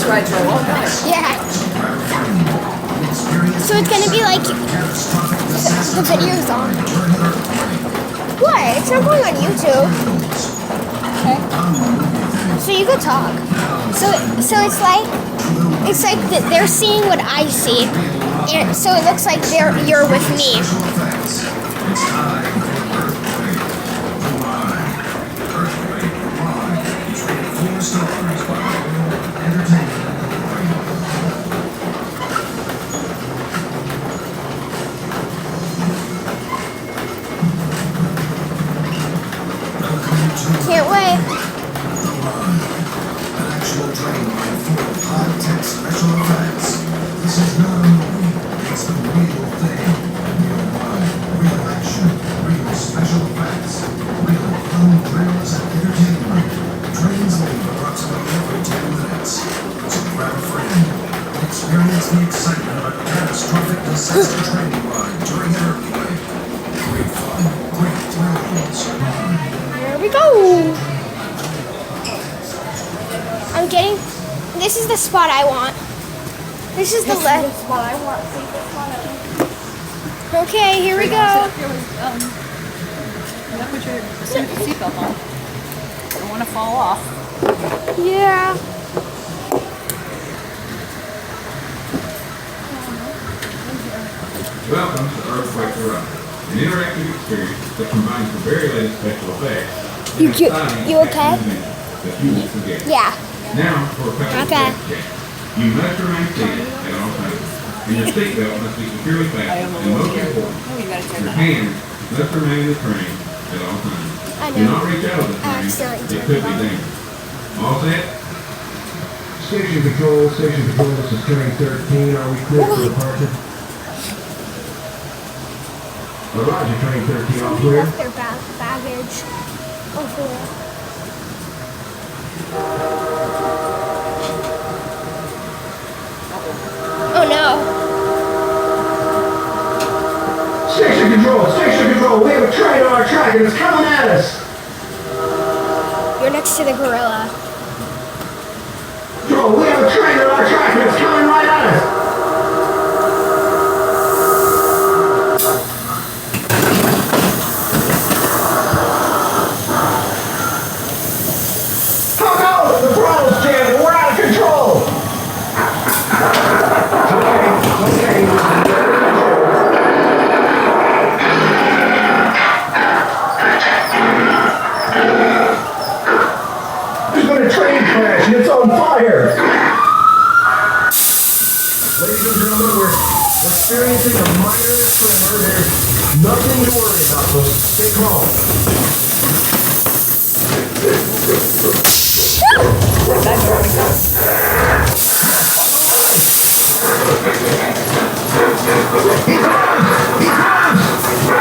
rides for a long time. Yeah. So it's gonna be like the video's on. What? It's not going on YouTube. Okay. So you could talk. So it's like they're seeing what I see, and so it looks like you're with me. Can't wait. An actual train line full of high-tech special effects. This is not a movie, it's the real thing. Real ride, real action, real special effects, real fun, thrills, and entertainment. Trains leave approximately every 10 minutes. So grab a friend and experience the excitement of a catastrophic disaster training ride during an earthquake. Great fun, great thrills. Here we go. I'm getting. This is the spot I want. This is the left. spot I want. See this one. Okay, here we Sit go. up here with, you gotta put your seatbelt on. You don't want to fall off. Yeah. Welcome to Earthquake Garage, an interactive experience that combines the very latest special effects. You and good? exciting You okay? action events that you won't forget. Yeah. Now for a couple Okay. of checks. You must remain seated at all times, and your seatbelt must be securely fastened, and most important, Oh, you gotta turn your that hands must remain in the train at all times. I Do know. not reach out of the train. Accidentally It could be did that. dangerous. All set? Station control, this is train 13. Are we clear for departure? Roger, train 13, all Somebody clear. left their baggage over there. Oh no. Station control, we have a train on our track and it's coming at us. You're next to the gorilla. Control, we have a train on our track and it's coming right at us. Oh no, the throttle's jammed, we're out of control. There's been a train crash and it's on fire. Ladies and gentlemen, we're experiencing a minor tremor. There's nothing to worry about, so stay calm.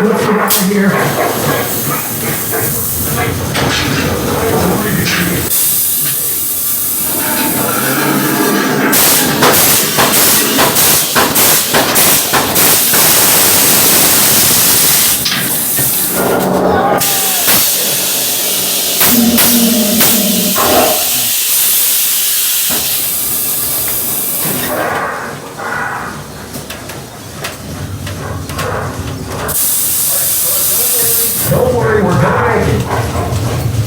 Let's get out of here. Don't worry, we're gonna make it.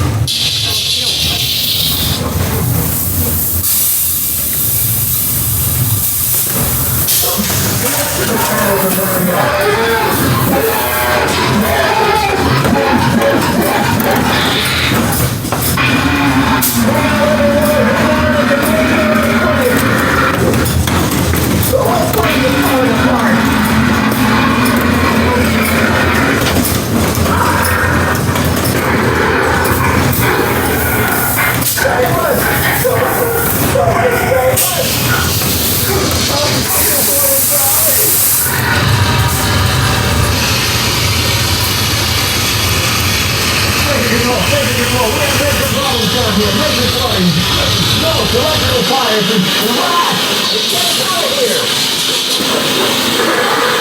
Electrical fires and get us out of here!